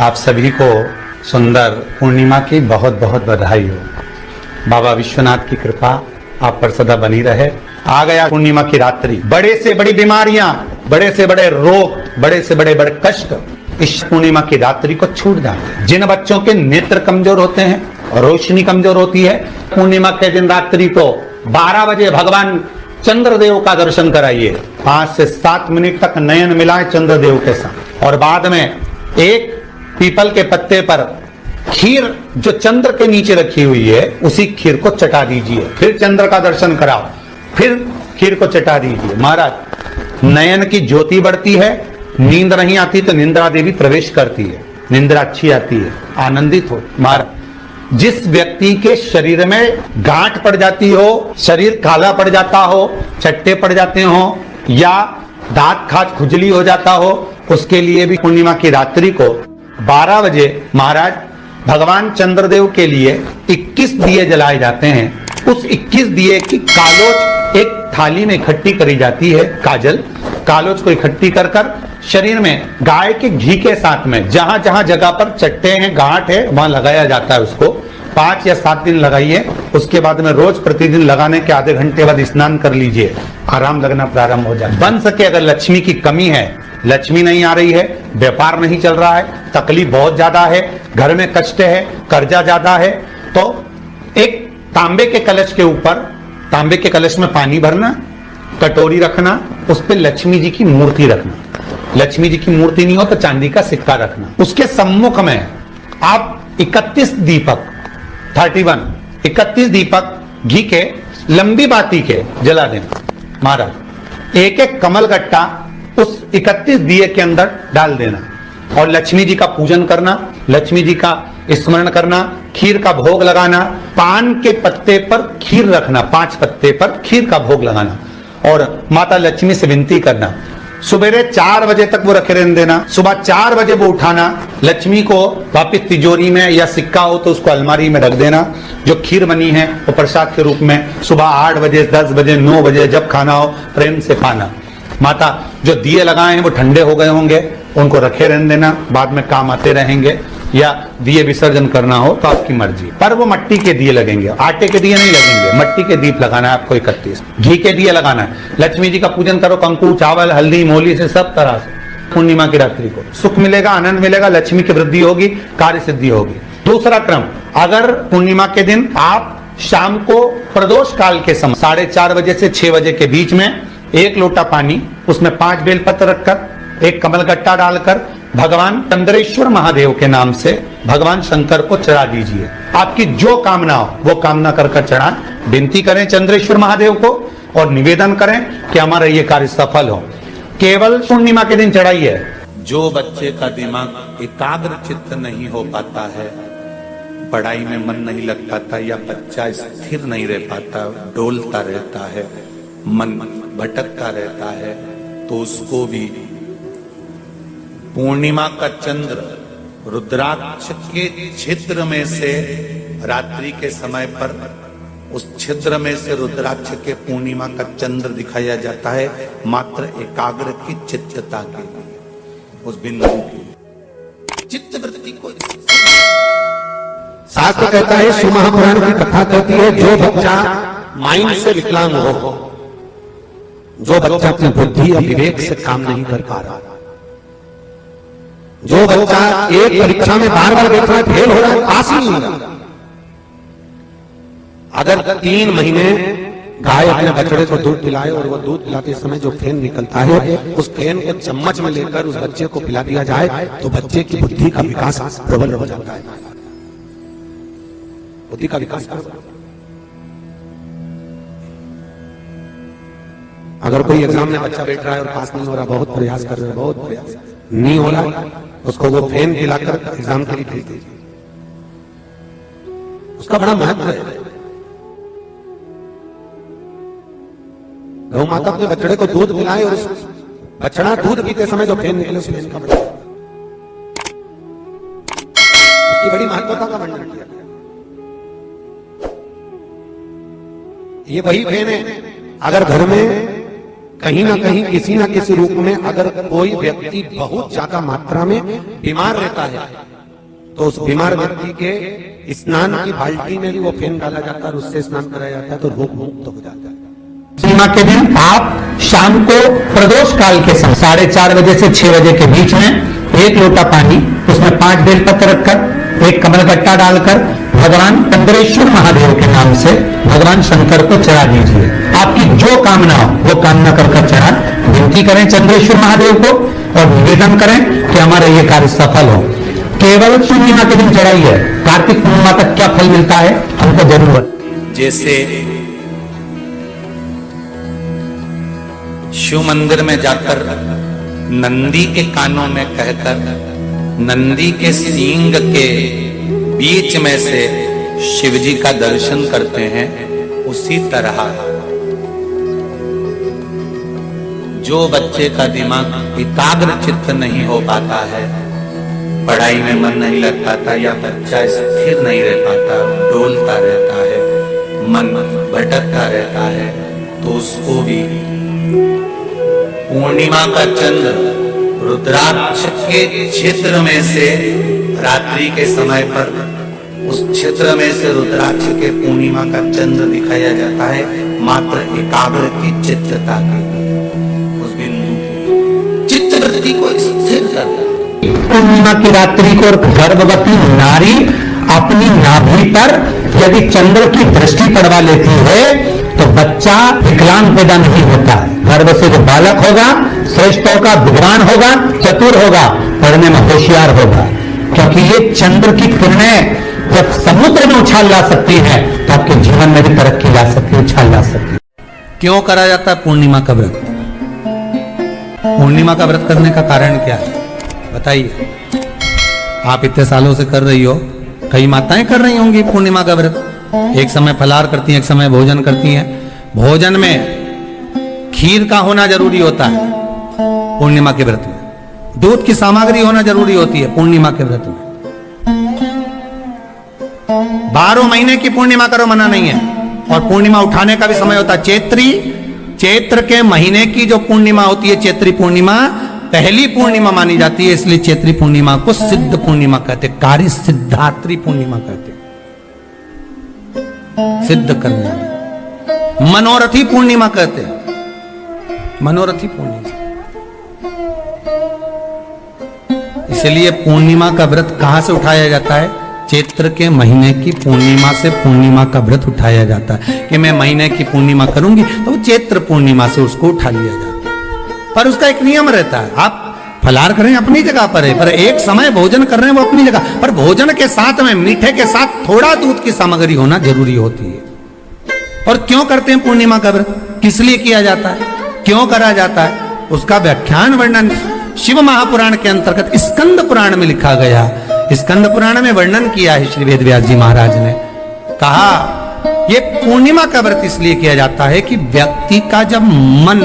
आप सभी को सुंदर पूर्णिमा की बहुत बहुत बधाई हो। बाबा विश्वनाथ की कृपा आप पर सदा बनी रहे। आ गया पूर्णिमा की रात्रि। बड़े से बड़ी बीमारियां, बड़े से बड़े रोग, बड़े से बड़े बड़े कष्ट इस पूर्णिमा की रात्रि को छूट जाते हैं। जिन बच्चों के नेत्र कमजोर होते हैं, रोशनी कमजोर होती है, पूर्णिमा के दिन रात्रि को 12 बजे भगवान चंद्रदेव का दर्शन कराइए। 5 से 7 मिनट तक नयन मिलाए चंद्रदेव के साथ, और बाद में एक पीपल के पत्ते पर खीर जो चंद्र के नीचे रखी हुई है उसी खीर को चटा दीजिए। फिर चंद्र का दर्शन कराओ, फिर खीर को चटा दीजिए। महाराज, नयन की ज्योति बढ़ती है। नींद नहीं आती तो निंद्रा देवी प्रवेश करती है, निंद्रा अच्छी आती है, आनंदित हो। महाराज, जिस व्यक्ति के शरीर में गांठ पड़ जाती हो, शरीर काला पड़ जाता हो, चट्टे पड़ जाते हो, या दांत खाज खुजली हो जाता हो, उसके लिए भी पूर्णिमा की रात्रि को 12 बजे महाराज भगवान चंद्रदेव के लिए 21 दिए जलाए जाते हैं। उस 21 दिए की कालोच एक थाली में इकट्ठी करी जाती है। कालोच को इकट्ठी कर शरीर में गाय के घी के साथ में जहां जहां जगह पर चट्टे हैं, गांठ है, वहां लगाया जाता है। उसको 5 या 7 दिन लगाइए। उसके बाद में रोज प्रतिदिन लगाने के आधे घंटे बाद स्नान कर लीजिए, आराम लगना प्रारंभ हो जाए। बन सके अगर लक्ष्मी की कमी है, लक्ष्मी नहीं आ रही है, व्यापार नहीं चल रहा है, तकलीफ बहुत ज्यादा है, घर में कष्ट है, कर्जा ज्यादा है, तो एक तांबे के कलश के ऊपर, तांबे के कलश में पानी भरना, कटोरी रखना, उस पर लक्ष्मी जी की मूर्ति रखना। लक्ष्मी जी की मूर्ति नहीं हो तो चांदी का सिक्का रखना। उसके सम्मुख में आप 31 दीपक 31 दीपक घी के लंबी बाती के जला देना। महाराज, एक एक कमल गट्टा उस 31 दिए के अंदर डाल देना, और लक्ष्मी जी का पूजन करना, लक्ष्मी जी का स्मरण करना, खीर का भोग लगाना, पान के पत्ते पर खीर रखना, 5 पत्ते पर खीर का भोग लगाना, और माता लक्ष्मी से विनती करना। सुबेरे 4 बजे तक वो रखे रहने देना। सुबह 4 बजे वो उठाना, लक्ष्मी को वापिस तिजोरी में, या सिक्का हो तो उसको अलमारी में रख देना। जो खीर बनी है वो प्रसाद के रूप में सुबह 8 बजे, 10 बजे, 9 बजे जब खाना हो प्रेम से पाना। माता, जो दिए लगाए हैं वो ठंडे हो गए होंगे, उनको रखे रहने देना, बाद में काम आते रहेंगे, या दिए विसर्जन करना हो तो आपकी मर्जी। पर वो मट्टी के दिए लगेंगे, आटे के दिए नहीं लगेंगे, मट्टी के दीप लगाना है आपको। 31 घी के दिए लगाना है। लक्ष्मी जी का पूजन करो, कंकु, चावल, हल्दी, मोली से, सब तरह से। पूर्णिमा की रात्रि को सुख मिलेगा, आनंद मिलेगा, लक्ष्मी की वृद्धि होगी, कार्य सिद्धि होगी। दूसरा क्रम, अगर पूर्णिमा के दिन आप शाम को प्रदोष काल के समय 4:30 बजे से 6 बजे के बीच में 1 लोटा पानी, उसमें 5 बेलपत्र रखकर, 1 कमलगट्टा डालकर भगवान चंद्रेश्वर महादेव के नाम से भगवान शंकर को चढ़ा दीजिए। आपकी जो कामना हो वो कामना कर चढ़ा, विनती करें चंद्रेश्वर महादेव को, और निवेदन करें कि हमारा ये कार्य सफल हो। केवल पूर्णिमा के दिन चढ़ाइए। जो बच्चे का दिमाग एकाग्र चित्त नहीं हो पाता है, पढ़ाई में मन नहीं लग पाता, या बच्चा स्थिर नहीं रह पाता, डोलता रहता है, मन भटकता रहता है, तो उसको भी पूर्णिमा का चंद्र रुद्राक्ष के छिद्र में से रात्रि के समय पर उस छिद्र में से रुद्राक्ष के पूर्णिमा का चंद्र दिखाया जाता है, मात्र एकाग्र की चित्तता के लिए, उस बिंदु की चित्त वृत्ति को। शास्त्र कहता है, शिव महापुराण की कथा कहती है, जो बच्चा माइंड से विकलांग हो, जो बच्चा अपनी बुद्धि और विवेक से काम नहीं कर पा रहा, जो बच्चा एक परीक्षा में बार-बार देख रहा है, फेल हो रहा है, पास ही नहीं हो रहा, अगर 3 महीने गाय अपने बछड़े को दूध पिलाए, और वो दूध पिलाते समय जो फेन निकलता है, उस फेन को चम्मच में लेकर उस बच्चे को पिला दिया जाए, तो बच्चे की बुद्धि का विकास प्रबल हो जाता है। बुद्धि का विकास। अगर कोई एग्जाम में बच्चा बैठ रहा है और पास नहीं हो रहा, बहुत प्रयास कर रहे हैं, बहुत प्रयास नहीं हो रहा, उसको वो फेन पिलाकर एग्जाम के लिए भेज दीजिए। उसका बड़ा महत्व है। गौ माता अपने बछड़े को दूध पिलाए, और बछड़ा दूध पीते समय जो फेन निकले, उस फेन का बड़ा, उसकी बड़ी महत्वता का वर्णन किया। ये वही फेन है, अगर घर में कहीं ना कहीं किसी ना किसी रूप में अगर कोई व्यक्ति बहुत ज्यादा मात्रा में बीमार रहता है तो उस बीमार व्यक्ति के स्नान की बाल्टी में भी वो फेन डाला जाता है और उससे स्नान कराया जाता है तो रोग मुक्त हो जाता है। पूर्णिमा के दिन आप शाम को प्रदोष काल के समय 4:30 बजे से 6 बजे के बीच में 1 लोटा पानी, उसमें 5 बेलपत्र रखकर 1 कमलगट्टा डालकर भगवान चंद्रेश्वर महादेव के नाम से भगवान शंकर को चढ़ा दीजिए। आपकी जो कामना हो वो कामना कर चढ़ा विनती करें चंद्रेश्वर महादेव को और निवेदन करें कि हमारा ये कार्य सफल हो। केवल पूर्णिमा के दिन चढ़ाइए, कार्तिक पूर्णिमा तक क्या फल मिलता है हमको जरूर। जैसे शिव मंदिर में जाकर नंदी के कानों में कहकर नंदी के सींग के बीच में से शिव जी का दर्शन करते हैं, उसी तरह जो बच्चे का दिमाग एकाग्र चित्त नहीं हो पाता है, पढ़ाई में मन नहीं लग पाता या बच्चा स्थिर नहीं रह पाता, डोलता रहता है, मन भटकता रहता है, तो उसको भी पूर्णिमा का चंद्र रुद्राक्ष के क्षेत्र में से रात्रि के समय पर उस क्षेत्र में से रुद्राक्ष के पूर्णिमा का चंद्र दिखाया जाता है, मात्र एकाग्र की चित्तता के उस बिंदु की चित्तवृत्ति को स्थिर करता। पूर्णिमा की रात्रि को गर्भवती नारी अपनी नाभि पर यदि चंद्र की दृष्टि पड़वा लेती है तो बच्चा विकलांग पैदा नहीं होता है। गर्भ से जो बालक होगा श्रेष्ठ होगा, विद्वान होगा, चतुर होगा, पढ़ने में होशियार होगा, क्योंकि ये चंद्र की किरणें जब समुद्र में उछाल ला सकती है तो आपके जीवन में भी तरक्की ला सकती है, उछाल ला सकती है। क्यों करा जाता है पूर्णिमा का व्रत? पूर्णिमा का व्रत करने का कारण क्या है बताइए? आप इतने सालों से कर रही हो, कई माताएं कर रही होंगी पूर्णिमा का व्रत, एक समय फलाहार करती हैं, एक समय भोजन करती हैं। भोजन में खीर का होना जरूरी होता है पूर्णिमा के व्रत में, दूध की सामग्री होना जरूरी होती है पूर्णिमा के व्रत में। 12 महीने की पूर्णिमा करो मना नहीं है, और पूर्णिमा उठाने का भी समय होता है। चैत्र के महीने की जो पूर्णिमा होती है, चैत्री पूर्णिमा पहली पूर्णिमा मानी जाती है, इसलिए चैत्री पूर्णिमा को सिद्ध पूर्णिमा कहते, कार्य सिद्धात्री पूर्णिमा कहते, सिद्ध करने में। मनोरथी पूर्णिमा कहते, मनोरथी पूर्णिमा। इसलिए पूर्णिमा का व्रत कहां से उठाया जाता है? चैत्र के महीने की पूर्णिमा से पूर्णिमा का व्रत उठाया जाता है कि मैं महीने की पूर्णिमा करूंगी तो वो चैत्र पूर्णिमा से उसको उठा लिया जाता है। पर उसका एक नियम रहता है, आप फलाहार करें अपनी जगह पर है, पर एक समय भोजन कर रहे हैं वो अपनी जगह पर, भोजन के साथ में मीठे के साथ थोड़ा दूध की सामग्री होना जरूरी होती है। और क्यों करते हैं पूर्णिमा का व्रत, किस लिए किया जाता है, क्यों करा जाता है, उसका व्याख्यान वर्णन शिव महापुराण के अंतर्गत स्कंद पुराण में लिखा गया। स्कंद पुराण में वर्णन किया है श्री वेदव्यास जी महाराज ने, कहा ये पूर्णिमा का व्रत इसलिए किया जाता है कि व्यक्ति का जब मन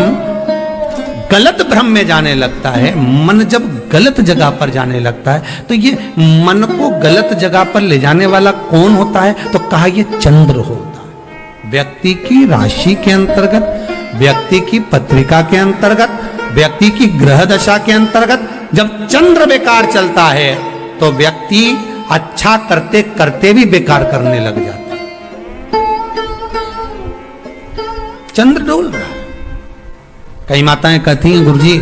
गलत भ्रम में जाने लगता है, मन जब गलत जगह पर जाने लगता है, तो ये मन को गलत जगह पर ले जाने वाला कौन होता है? तो कहा ये चंद्र होता है। व्यक्ति की राशि के अंतर्गत, व्यक्ति की पत्रिका के अंतर्गत, व्यक्ति की ग्रह दशा के अंतर्गत जब चंद्र बेकार चलता है तो व्यक्ति अच्छा करते करते भी बेकार करने लग जाता है। चंद्र डोल रहा है। कई माताएं कहती हैं गुरुजी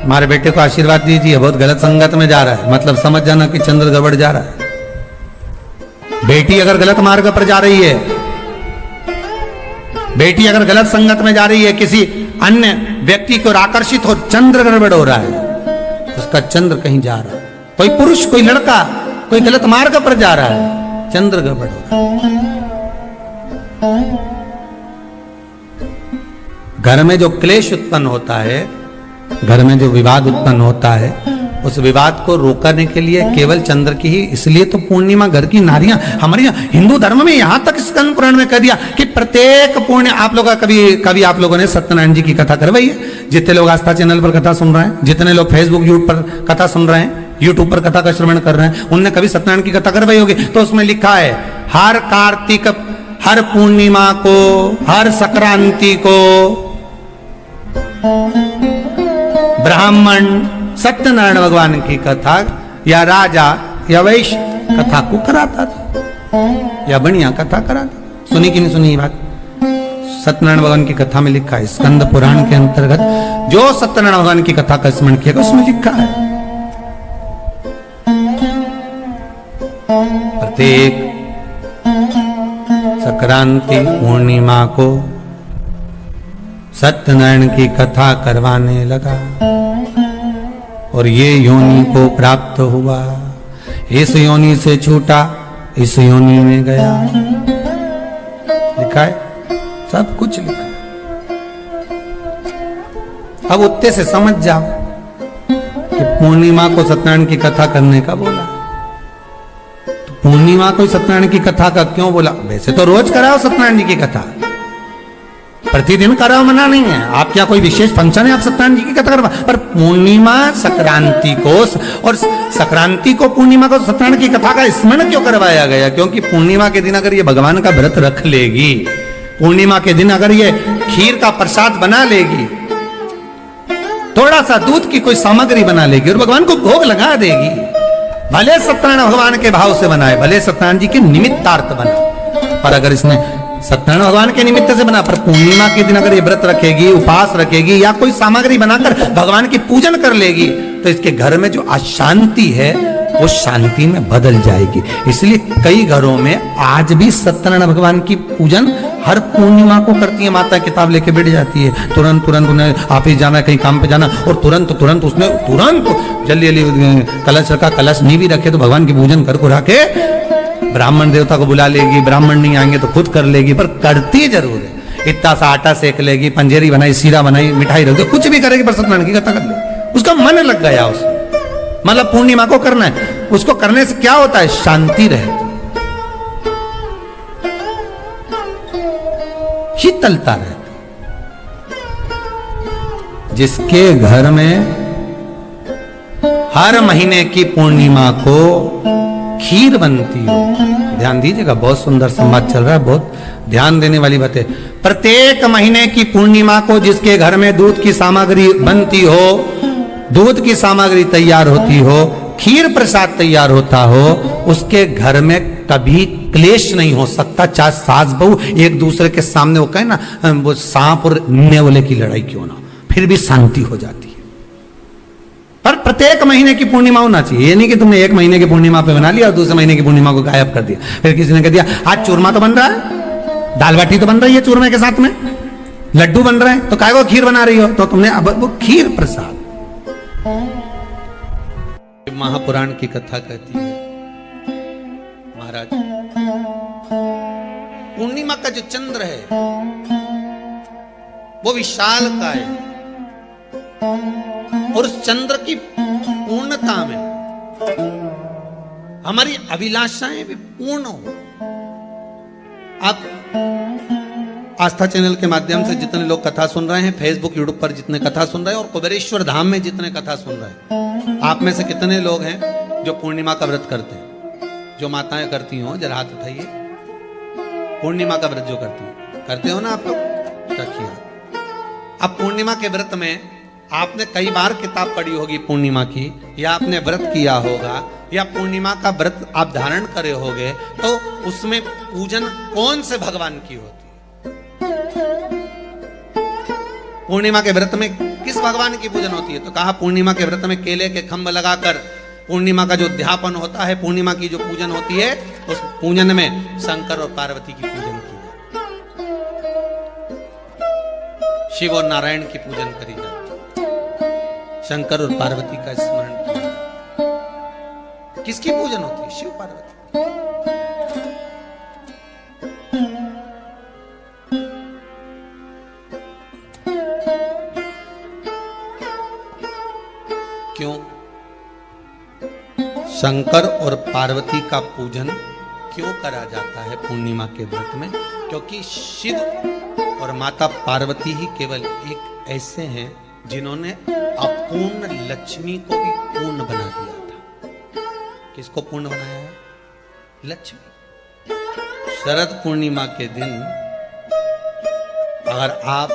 हमारे बेटे को आशीर्वाद दीजिए, बहुत गलत संगत में जा रहा है, मतलब समझ जाना कि चंद्र गड़बड़ जा रहा है। बेटी अगर गलत मार्ग पर जा रही है, बेटी अगर गलत संगत में जा रही है, किसी अन्य व्यक्ति को आकर्षित हो, चंद्र गड़बड़ हो रहा है, उसका चंद्र कहीं जा रहा है। कोई पुरुष, कोई लड़का, कोई गलत मार्ग पर जा रहा है, चंद्र गड़बड़ हो रहा है। घर में जो क्लेश उत्पन्न होता है, घर में जो विवाद उत्पन्न होता है, उस विवाद को रोकने के लिए केवल चंद्र की ही, इसलिए तो पूर्णिमा घर की नारियां हमारे यहाँ हिंदू धर्म में यहां तक स्कंद पुराण में कह दिया कि प्रत्येक पुण्य, आप लोग कभी आप लोगों ने सत्यनारायण जी की कथा करवाई है? जितने लोग आस्था चैनल पर कथा सुन रहे हैं, जितने लोग फेसबुक यूट्यूब पर कथा सुन रहे हैं, यूट्यूब पर कथा का श्रवण कर रहे हैं, उनने कभी सत्यनारायण की कथा करवाई होगी। तो उसमें लिखा है हर कार्तिक, हर पूर्णिमा को, हर संक्रांति को ब्राह्मण सत्यनारायण भगवान की कथा या राजा या वैश्य कथा को कराता था या बढ़िया कथा कराता। सुनी कि नहीं सुनी ये बात? सत्यनारायण भगवान की कथा में लिखा है, स्कंद पुराण के अंतर्गत जो सत्यनारायण भगवान की कथा का स्मरण किया उसमें लिखा है प्रत्येक संक्रांति पूर्णिमा को सत्यनारायण की कथा करवाने लगा और ये योनि को प्राप्त हुआ, इस योनि से छूटा इस योनि में गया। लिखा है, सब कुछ लिखा है। अब उत्ते से समझ जाओ कि पूर्णिमा को सत्यनारायण की कथा करने का बोला, तो पूर्णिमा को सत्यनारायण की कथा का क्यों बोला? वैसे तो रोज कराओ सत्यनारायण जी की कथा, प्रतिदिन कराओ, मना नहीं है। आप क्या कोई विशेष फंक्शन है आप सत्यनारायण जी की कथा करवा, पर पूर्णिमा संक्रांति को और संक्रांति को पूर्णिमा को सत्यनारायण की कथा का स्मरण क्यों करवाया गया? क्योंकि पूर्णिमा के दिन अगर ये भगवान का व्रत रख लेगी, पूर्णिमा के दिन अगर ये खीर का प्रसाद बना लेगी, थोड़ा सा दूध की कोई सामग्री बना लेगी और भगवान को भोग लगा देगी, भले सत्यनारायण भगवान के भाव से बनाए, भले सत्यनारायण जी के निमित्तार्थ बना, पर अगर इसने सत्यनारायण भगवान के निमित्त से बना, पर पूर्णिमा के दिन अगर ये व्रत रखेगी, उपास रखेगी या कोई सामग्री बनाकर भगवान की पूजन कर लेगी, तो इसके घर में जो अशांति है वो शांति में बदल जाएगी। इसलिए कई घरों में आज भी सत्यनारायण भगवान की पूजन हर पूर्णिमा को करती है। माता किताब लेके बैठ जाती है, तुरंत तुरंत उन्हें ऑफिस जाना, कहीं काम पे जाना, और तुरंत तुरंत उसने जल्दी जल्दी कलश रखा, कलश नहीं भी रखे तो भगवान की पूजन कर को रखे, ब्राह्मण देवता को बुला लेगी, ब्राह्मण नहीं आएंगे तो खुद कर लेगी, पर करती जरूर है। इतना सा आटा सेक लेगी, पंजेरी बनाई, सीरा बनाई, मिठाई रख दो, कुछ भी करेगी पर सत्यनारायण की कथा कर ले, उसका मन लग गया उसमें। मतलब पूर्णिमा को करना है, उसको करने से क्या होता है? शांति रहती, शीतलता रहती। जिसके घर में हर महीने की पूर्णिमा को खीर बनती हो, ध्यान दीजिएगा, बहुत सुंदर संवाद चल रहा है, बहुत ध्यान देने वाली बात है। प्रत्येक महीने की पूर्णिमा को जिसके घर में दूध की सामग्री बनती हो, दूध की सामग्री तैयार होती हो, खीर प्रसाद तैयार होता हो, उसके घर में कभी क्लेश नहीं हो सकता। चाहे सास बहू एक दूसरे के सामने वो कहे ना, वो सांप और नेवले की लड़ाई क्यों ना, फिर भी शांति हो जाती है। पर प्रत्येक महीने की पूर्णिमा होना चाहिए। ये नहीं कि तुमने एक महीने की पूर्णिमा पे बना लिया और दूसरे महीने की पूर्णिमा को गायब कर दिया। फिर किसी ने कह दिया आज चूरमा तो बन रहा है, दाल बाटी तो बन रही है चूरमे के साथ में, लड्डू बन रहे हैं, तो काय को खीर बना रही हो? तो तुमने अब वो खीर प्रसाद। महापुराण की कथा कहती है, महाराज पूर्णिमा का जो चंद्र है वो विशाल का है, और उस चंद्र की पूर्णता में हमारी अभिलाषाएं भी पूर्ण हो। आप आस्था चैनल के माध्यम से जितने लोग कथा सुन रहे हैं, फेसबुक यूट्यूब पर जितने कथा सुन रहे हैं, और कुबेरेश्वर धाम में जितने कथा सुन रहे हैं, आप में से कितने लोग हैं जो पूर्णिमा का व्रत करते हैं? जो माताएं करती हो जरा हाथ उठाइए। पूर्णिमा का व्रत जो करते हो ना आप लोग, रखिए। अब पूर्णिमा के व्रत में आपने कई बार किताब पढ़ी होगी पूर्णिमा की, या आपने व्रत किया होगा, या पूर्णिमा का व्रत आप धारण करे होगे, तो उसमें पूजन कौन से भगवान की होती है? पूर्णिमा के व्रत में किस भगवान की पूजन होती है? तो कहा पूर्णिमा के व्रत में केले के खंभ लगाकर पूर्णिमा का जो अध्यापन होता है, पूर्णिमा की जो पूजन होती है, उस पूजन में शंकर और पार्वती की पूजन की जाती है। शिव और नारायण की पूजन करी जाती है, शंकर और पार्वती का स्मरण किया जाता है। किसकी पूजन होती है? शिव पार्वती। क्यों शंकर और पार्वती का पूजन क्यों करा जाता है पूर्णिमा के व्रत में? क्योंकि शिव और माता पार्वती ही केवल एक ऐसे हैं जिन्होंने अपूर्ण लक्ष्मी को भी पूर्ण बना दिया था। किसको पूर्ण बनाया है? लक्ष्मी। शरद पूर्णिमा के दिन अगर आप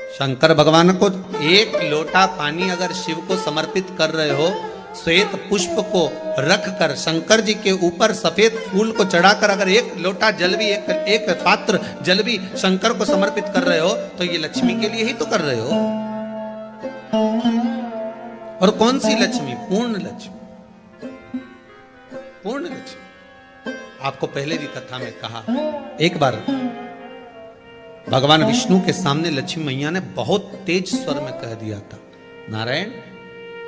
शंकर भगवान को एक लोटा पानी अगर शिव को समर्पित कर रहे हो, श्वेत पुष्प को रखकर शंकर जी के ऊपर सफेद फूल को चढ़ाकर अगर एक लोटा जल भी एक पात्र जल भी शंकर को समर्पित कर रहे हो, तो ये लक्ष्मी के लिए ही तो कर रहे हो। और कौन सी लक्ष्मी? पूर्ण लक्ष्मी, पूर्ण लक्ष्मी। आपको पहले भी कथा में कहा, एक बार भगवान विष्णु के सामने लक्ष्मी मैया ने बहुत तेज स्वर में कह दिया था, नारायण,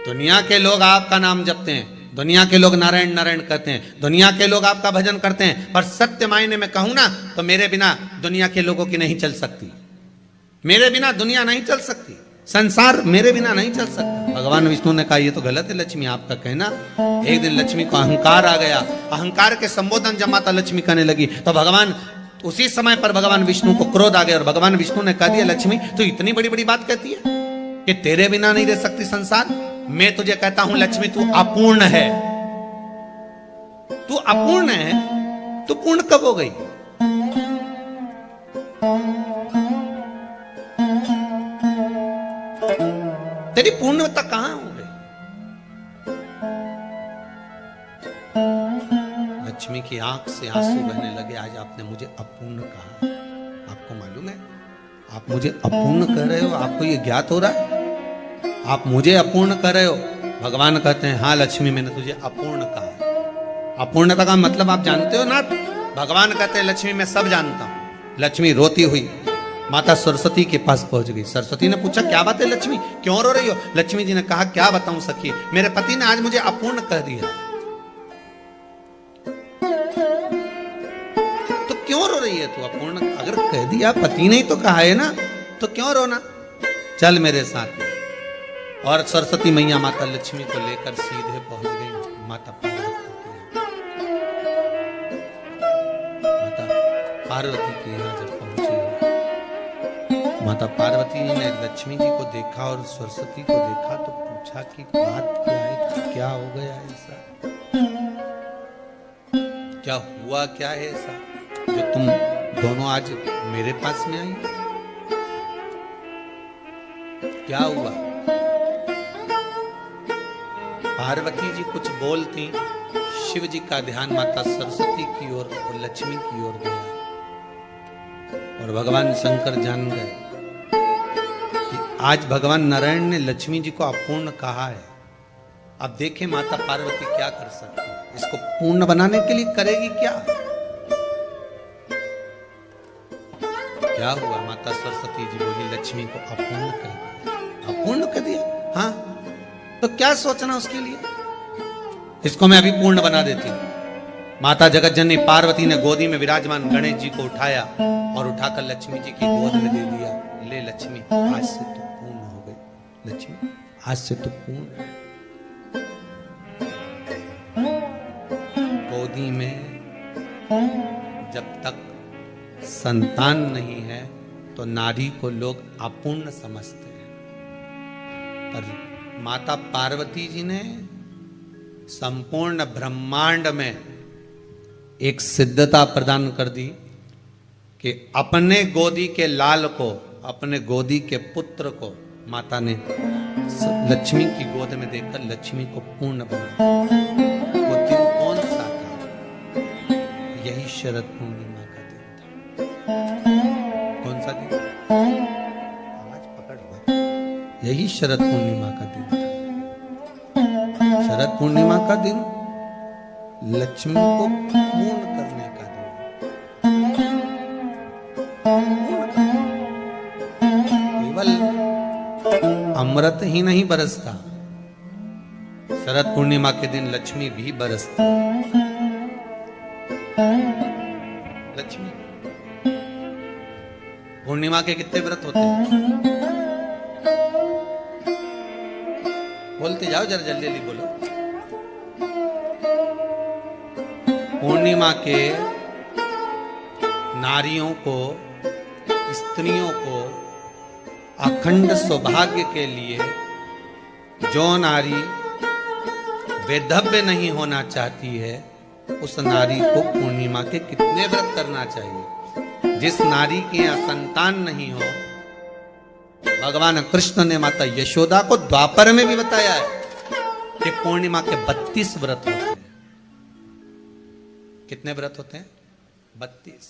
दुनिया के लोग आपका नाम जपते हैं, दुनिया के लोग नारायण नारायण कहते हैं, दुनिया के लोग आपका भजन करते हैं, पर सत्य मायने में कहूं ना तो मेरे बिना दुनिया के लोगों की नहीं चल सकती, मेरे बिना दुनिया नहीं चल सकती, संसार मेरे बिना नहीं चल सकता। भगवान विष्णु ने कहा, ये तो गलत है लक्ष्मी आपका कहना। एक दिन लक्ष्मी को अहंकार आ गया, अहंकार के संबोधन जब माता लक्ष्मी करने लगी तो भगवान उसी समय पर भगवान विष्णु को क्रोध आ गया और भगवान विष्णु ने कह दिया, लक्ष्मी तू इतनी बड़ी बड़ी बात कहती है कि तेरे बिना नहीं रह सकती संसार। मैं तुझे कहता हूं लक्ष्मी, तू अपूर्ण है, तू अपूर्ण है, तू पूर्ण कब हो गई? तेरी पूर्णता कहां हो गई? लक्ष्मी की आंख से आंसू बहने लगे। आज आपने मुझे अपूर्ण कहा, आपको मालूम है आप मुझे अपूर्ण कह रहे हो? आपको ये ज्ञात हो रहा है आप मुझे अपूर्ण कर रहे हो? भगवान कहते हैं, हाँ लक्ष्मी, मैंने तुझे अपूर्ण कहा। अपूर्णता का मतलब आप जानते हो ना? भगवान कहते हैं, लक्ष्मी मैं सब जानता हूं। लक्ष्मी रोती हुई माता सरस्वती के पास पहुंच गई। सरस्वती ने पूछा, क्या बात है लक्ष्मी, क्यों रो रही हो? लक्ष्मी जी ने कहा, क्या बताऊं सखी, मेरे पति ने आज मुझे अपूर्ण कह दिया। तो क्यों रो रही है तू? अपूर्ण अगर कह दिया, पति ने ही तो कहा है ना, तो क्यों रोना? चल मेरे साथ। और सरस्वती मैया माता लक्ष्मी को लेकर सीधे पहुंच गई माता पार्वती के यहाँ। माता पार्वती के यहाँ जब पहुंची, माता पार्वती ने लक्ष्मी जी को देखा और सरस्वती को देखा तो पूछा कि बात क्या है, क्या हो गया ऐसा, क्या हुआ, क्या है ऐसा जो तुम दोनों आज मेरे पास में आई? क्या हुआ? पार्वती जी कुछ बोलती, शिव जी का ध्यान माता सरस्वती की ओर और लक्ष्मी की ओर गया और भगवान शंकर जान गए कि आज भगवान नारायण ने लक्ष्मी जी को अपूर्ण कहा है। अब देखें माता पार्वती क्या कर सकती है, इसको पूर्ण बनाने के लिए करेगी क्या? क्या हुआ? माता सरस्वती जी बोली, लक्ष्मी को अपूर्ण कर दिया। अपूर्ण कर दिया? हाँ, तो क्या सोचना उसके लिए, इसको मैं अभी पूर्ण बना देती हूं। माता जगत जननी पार्वती ने गोदी में विराजमान गणेश जी को उठाया और उठाकर लक्ष्मी जी की गोद में दे दिया। ले लक्ष्मी, आज से तो पूर्ण हो गई। लक्ष्मी आज से तो पूर्ण। गोदी में जब तक संतान नहीं है तो नारी को लोग अपूर्ण समझते हैं, पर माता पार्वती जी ने संपूर्ण ब्रह्मांड में एक सिद्धता प्रदान कर दी कि अपने गोदी के लाल को, अपने गोदी के पुत्र को माता ने लक्ष्मी की गोद में देकर लक्ष्मी को पूर्ण बनाया। वो दिन कौन सा था? यही शरद पूर्णिमा का दिन था। कौन सा दिन? आवाज पकड़ लो। यही शरद पूर्णिमा का दिन था। शरद पूर्णिमा का दिन लक्ष्मी को पूर्ण करने का दिन। केवल अमृत ही नहीं बरसता, शरद पूर्णिमा के दिन लक्ष्मी भी बरसती। लक्ष्मी पूर्णिमा के कितने व्रत होते हैं? बोलते जाओ, जरा जल्दी जल्दी बोलो। पूर्णिमा के नारियों को, स्त्रियों को अखंड सौभाग्य के लिए, जो नारी वैधव्य नहीं होना चाहती है, उस नारी को पूर्णिमा के कितने व्रत करना चाहिए? जिस नारी के यहाँ संतान नहीं हो भगवान कृष्ण ने माता यशोदा को द्वापर में भी बताया है कि पूर्णिमा के 32 व्रत होते हैं। कितने व्रत होते हैं? 32।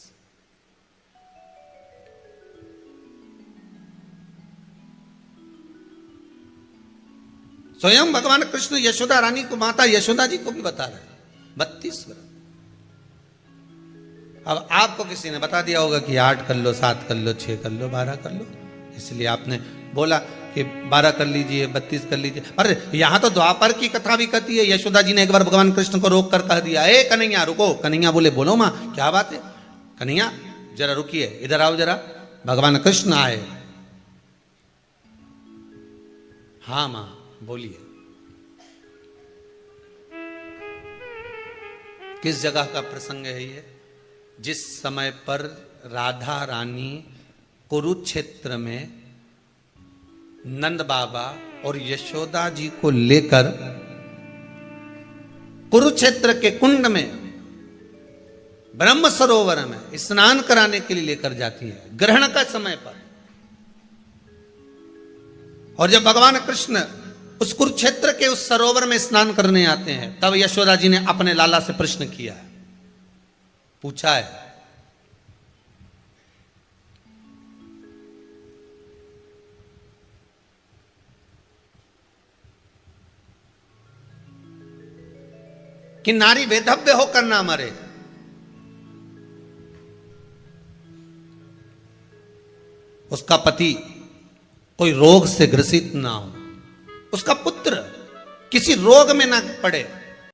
स्वयं भगवान कृष्ण यशोदा रानी को, माता यशोदा जी को भी बता रहे हैं 32 व्रत। अब आपको किसी ने बता दिया होगा कि 8 कर लो, 7 कर लो, 6 कर लो, 12 कर लो, इसलिए आपने बोला कि 12 कर लीजिए, 32 कर लीजिए। अरे यहां तो द्वापर की कथा भी कहती है। यशोदा जी ने एक बार भगवान कृष्ण को रोक कर कह दिया, ए कन्हैया रुको। कन्हैया बोले, बोलो मां क्या बात है? कन्हैया जरा रुकिए, इधर आओ जरा। भगवान कृष्ण आए। हाँ मां बोलिए। किस जगह का प्रसंग है ये? जिस समय पर राधा रानी कुरुक्षेत्र में नंद बाबा और यशोदा जी को लेकर कुरुक्षेत्र के कुंड में, ब्रह्म सरोवर में स्नान कराने के लिए लेकर जाती है, ग्रहण का समय पर। और जब भगवान कृष्ण उस कुरुक्षेत्र के उस सरोवर में स्नान करने आते हैं, तब यशोदा जी ने अपने लाला से प्रश्न किया है, पूछा है कि नारी वेधव्य होकर ना मरे। उसका पति कोई रोग से ग्रसित ना हो, उसका पुत्र किसी रोग में ना पड़े,